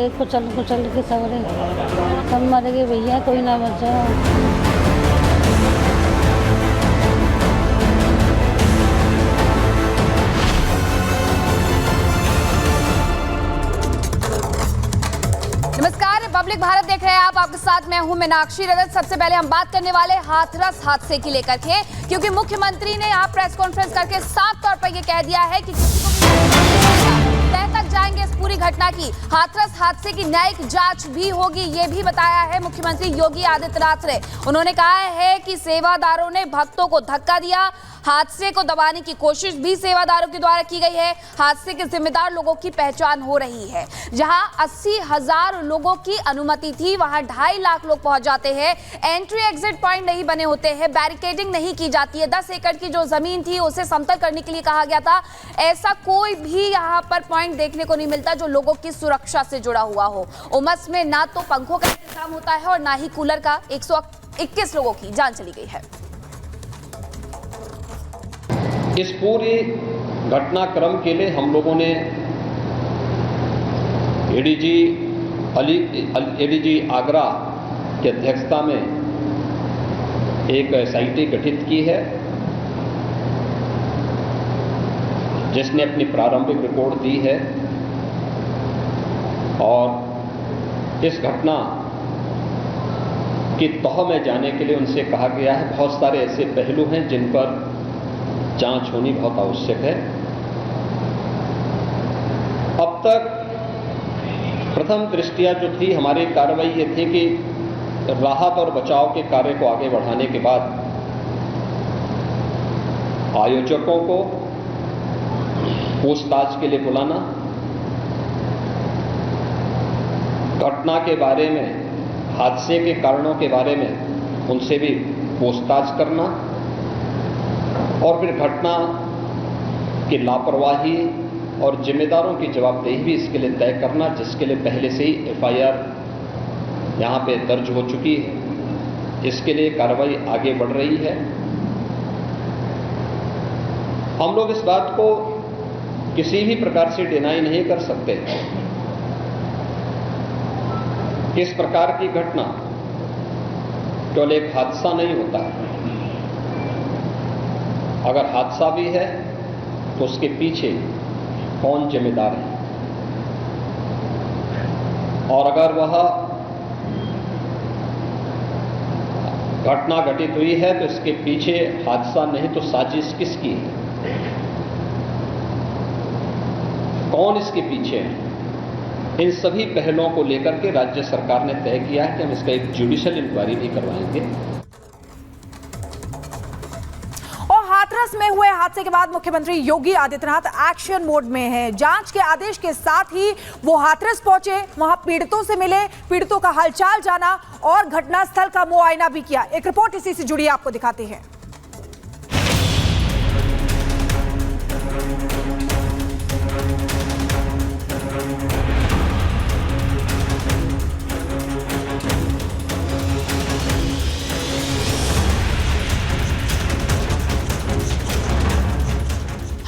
गए कुचल कुचल के सवरे, सब मर गए भैया, कोई ना बचा। नमस्कार, रिपब्लिक भारत देख रहे हैं आप। आपके साथ मैं हूं मीनाक्षी रजत। सबसे पहले हम बात करने वाले हाथरस हादसे की लेकर के, क्योंकि मुख्यमंत्री ने यहाँ प्रेस कॉन्फ्रेंस करके साफ तौर पर यह कह दिया है कि किसी को भी तह तक जाएंगे इस पूरी घटना की। हाथरस हादसे की न्यायिक जांच भी होगी, ये भी बताया है मुख्यमंत्री योगी आदित्यनाथ ने। उन्होंने कहा है कि सेवादारों ने भक्तों को धक्का दिया, हादसे को दबाने की कोशिश भी सेवादारों के द्वारा की गई है। हादसे के जिम्मेदार लोगों की पहचान हो रही है। जहां 80,000 लोगों की अनुमति थी, वहां 2.5 लाख लोग पहुंच जाते हैं। एंट्री एग्जिट पॉइंट नहीं बने होते हैं, बैरिकेडिंग नहीं की जाती है। 10 एकड़ की जो जमीन थी उसे समतल करने के लिए कहा गया था। ऐसा कोई भी यहाँ पर पॉइंट देखने को नहीं मिलता जो लोगों की सुरक्षा से जुड़ा हुआ हो। उमस में ना तो पंखों का इंतजाम होता है और ना ही कूलर का। 121 लोगों की जान चली गई है। इस पूरी घटनाक्रम के लिए हम लोगों ने एडीजी आगरा की अध्यक्षता में एक एसआईटी गठित की है, जिसने अपनी प्रारंभिक रिपोर्ट दी है। और इस घटना की तह में जाने के लिए उनसे कहा गया है। बहुत सारे ऐसे पहलू हैं जिन पर जांच होनी बहुत आवश्यक है। अब तक प्रथम दृष्टिया जो थी हमारी कार्रवाई ये थी कि राहत और बचाव के कार्य को आगे बढ़ाने के बाद आयोजकों को पूछताछ के लिए बुलाना, घटना के बारे में, हादसे के कारणों के बारे में उनसे भी पूछताछ करना और फिर घटना की लापरवाही और जिम्मेदारों की जवाबदेही भी इसके लिए तय करना, जिसके लिए पहले से ही एफआईआर यहाँ पे दर्ज हो चुकी है। इसके लिए कार्रवाई आगे बढ़ रही है। हम लोग इस बात को किसी भी प्रकार से डिनाई नहीं कर सकते। इस प्रकार की घटना केवल एक हादसा नहीं होता है। अगर हादसा भी है तो उसके पीछे कौन जिम्मेदार है, और अगर वह घटना घटित हुई है तो इसके पीछे हादसा नहीं तो साजिश किसकी है, कौन इसके पीछे है। इन सभी पहलुओं को लेकर के राज्य सरकार ने तय किया है कि हम इसका एक जुडिशियल इंक्वायरी भी करवाएंगे। हाथरस में हुए हादसे के बाद मुख्यमंत्री योगी आदित्यनाथ एक्शन मोड में हैं। जांच के आदेश के साथ ही वो हाथरस पहुंचे, वहां पीड़ितों से मिले, पीड़ितों का हालचाल जाना और घटनास्थल का मुआयना भी किया। एक रिपोर्ट इसी से जुड़ी आपको दिखाते हैं।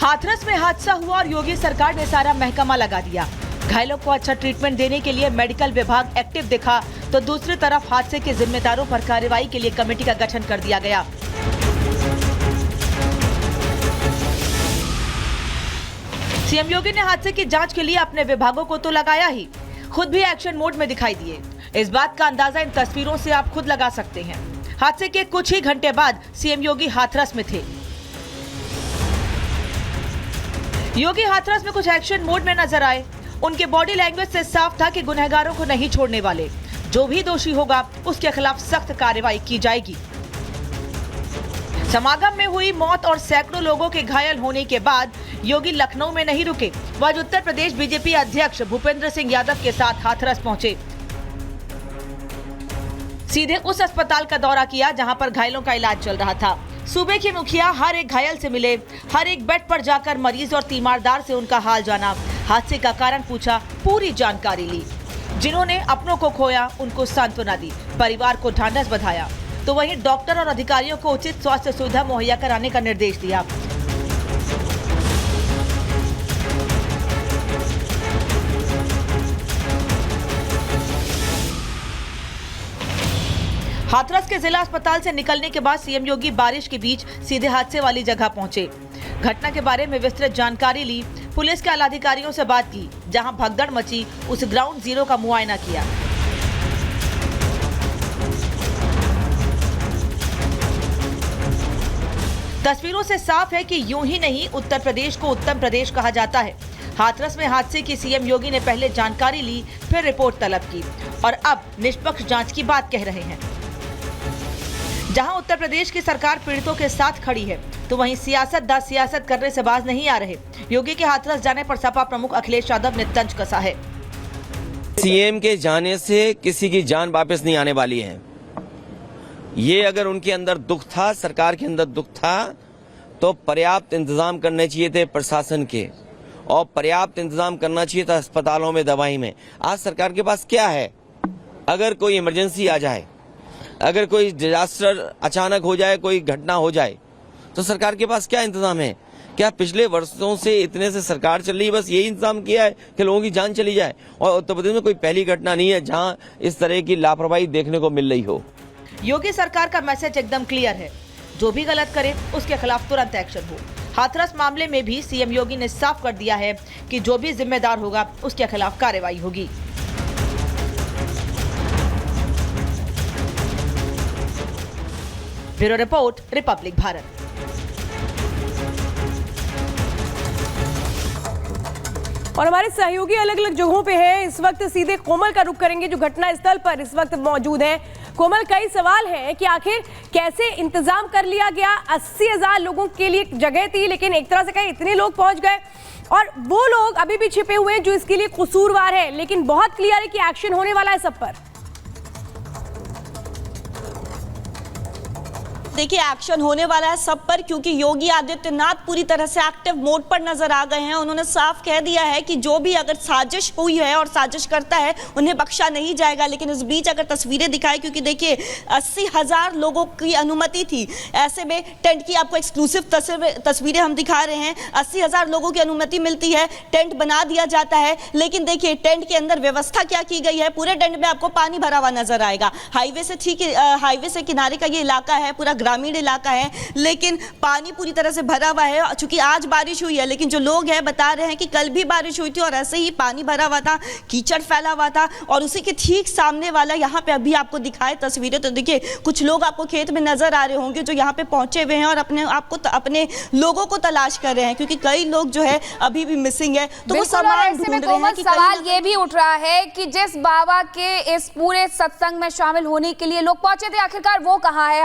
हाथरस में हादसा हुआ और योगी सरकार ने सारा महकमा लगा दिया। घायलों को अच्छा ट्रीटमेंट देने के लिए मेडिकल विभाग एक्टिव दिखा, तो दूसरी तरफ हादसे के जिम्मेदारों पर कार्रवाई के लिए कमेटी का गठन कर दिया गया। सीएम योगी ने हादसे की जांच के लिए अपने विभागों को तो लगाया ही, खुद भी एक्शन मोड में दिखाई दिए। इस बात का अंदाजा इन तस्वीरों से आप खुद लगा सकते हैं। हादसे के कुछ ही घंटे बाद सीएम योगी हाथरस में थे। योगी हाथरस में कुछ एक्शन मोड में नजर आए। उनके बॉडी लैंग्वेज से साफ था कि गुनहगारों को नहीं छोड़ने वाले। जो भी दोषी होगा उसके खिलाफ सख्त कार्रवाई की जाएगी। समागम में हुई मौत और सैकड़ों लोगों के घायल होने के बाद योगी लखनऊ में नहीं रुके। वह आज उत्तर प्रदेश बीजेपी अध्यक्ष भूपेंद्र सिंह यादव के साथ हाथरस पहुंचे। सीधे उस अस्पताल का दौरा किया जहां पर घायलों का इलाज चल रहा था। सूबे के मुखिया हर एक घायल से मिले, हर एक बेड पर जाकर मरीज और तीमारदार से उनका हाल जाना, हादसे का कारण पूछा, पूरी जानकारी ली। जिन्होंने अपनों को खोया उनको सांत्वना दी, परिवार को ढांढस बंधाया, तो वहीं डॉक्टर और अधिकारियों को उचित स्वास्थ्य सुविधा मुहैया कराने का निर्देश दिया। हाथरस के जिला अस्पताल से निकलने के बाद सीएम योगी बारिश के बीच सीधे हादसे वाली जगह पहुंचे। घटना के बारे में विस्तृत जानकारी ली, पुलिस के आलाधिकारियों से बात की, जहां भगदड़ मची उस ग्राउंड जीरो का मुआयना किया। तस्वीरों से साफ है कि यूं ही नहीं उत्तर प्रदेश को उत्तम प्रदेश कहा जाता है। हाथरस में हादसे की सीएम योगी ने पहले जानकारी ली, फिर रिपोर्ट तलब की और अब निष्पक्ष जांच की बात कह रहे हैं। जहां उत्तर प्रदेश की सरकार पीड़ितों के साथ खड़ी है, तो वहीं सियासतदान सियासत करने से बाज नहीं आ रहे। योगी के हाथरस जाने पर सपा प्रमुख अखिलेश यादव ने तंज कसा है। सीएम के जाने से किसी की जान वापस नहीं आने वाली है। ये अगर उनके अंदर दुख था, सरकार के अंदर दुख था, तो पर्याप्त इंतजाम करने चाहिए थे प्रशासन के, और पर्याप्त इंतजाम करना चाहिए था अस्पतालों में, दवाई में। आज सरकार के पास क्या है? अगर कोई इमरजेंसी आ जाए, अगर कोई डिजास्टर अचानक हो जाए, कोई घटना हो जाए, तो सरकार के पास क्या इंतजाम है? क्या पिछले वर्षों से इतने से सरकार चल रही है, बस यही इंतजाम किया है कि लोगों की जान चली जाए? और उत्तर प्रदेश में कोई पहली घटना नहीं है जहां इस तरह की लापरवाही देखने को मिल रही हो। योगी सरकार का मैसेज एकदम क्लियर है, जो भी गलत करे उसके खिलाफ तुरंत एक्शन हो। हाथरस मामले में भी सीएम योगी ने साफ कर दिया है कि जो भी जिम्मेदार होगा उसके खिलाफ कार्रवाई होगी। Bureau report, Republic Bharat. और हमारे सहयोगी अलग अलग जगहों पे हैं। इस वक्त सीधे कोमल का रुख करेंगे, जो घटना स्थल पर इस वक्त मौजूद है। कोमल, कई सवाल हैं कि आखिर कैसे इंतजाम कर लिया गया। 80,000 लोगों के लिए जगह थी, लेकिन एक तरह से कहीं इतने लोग पहुंच गए और वो लोग अभी भी छिपे हुए हैं जो इसके लिए कसूरवार है। लेकिन बहुत क्लियर है कि एक्शन होने वाला है सब पर। देखिए, एक्शन होने वाला है सब पर, क्योंकि योगी आदित्यनाथ पूरी तरह से एक्टिव मोड पर नजर आ गए हैं। उन्होंने साफ कह दिया है कि जो भी अगर साजिश हुई है और साजिश करता है उन्हें बख्शा नहीं जाएगा। लेकिन इस बीच अगर तस्वीरें दिखाई, क्योंकि देखिए 80,000 लोगों की अनुमति थी, ऐसे में टेंट की आपको एक्सक्लूसिव तस्वीरें हम दिखा रहे हैं। 80,000 लोगों की अनुमति मिलती है, टेंट बना दिया जाता है। लेकिन देखिए टेंट के अंदर व्यवस्था क्या की गई है। पूरे टेंट में आपको पानी भरा हुआ नजर आएगा। हाईवे से किनारे का ये इलाका है, पूरा ग्रामीण इलाका है, लेकिन पानी पूरी तरह से भरा हुआ है। चूंकि आज बारिश हुई है, लेकिन जो लोग हैं बता रहे हैं कि कल भी बारिश हुई थी और ऐसे ही पानी भरा हुआ था, कीचड़ फैला हुआ था। और उसी के ठीक सामने वाला यहाँ पे अभी आपको दिखाए तस्वीरें, तो देखिए कुछ लोग आपको खेत में नजर आ रहे होंगे जो यहाँ पे पहुंचे हुए हैं और अपने लोगों को तलाश कर रहे हैं, क्योंकि कई लोग जो है अभी भी मिसिंग है। तो वो सामान ढूंढ रहे हैं। सवाल ये भी उठ रहा है कि जिस बाबा के इस पूरे सत्संग में शामिल होने के लिए लोग पहुंचे थे, आखिरकार वो कहाँ है?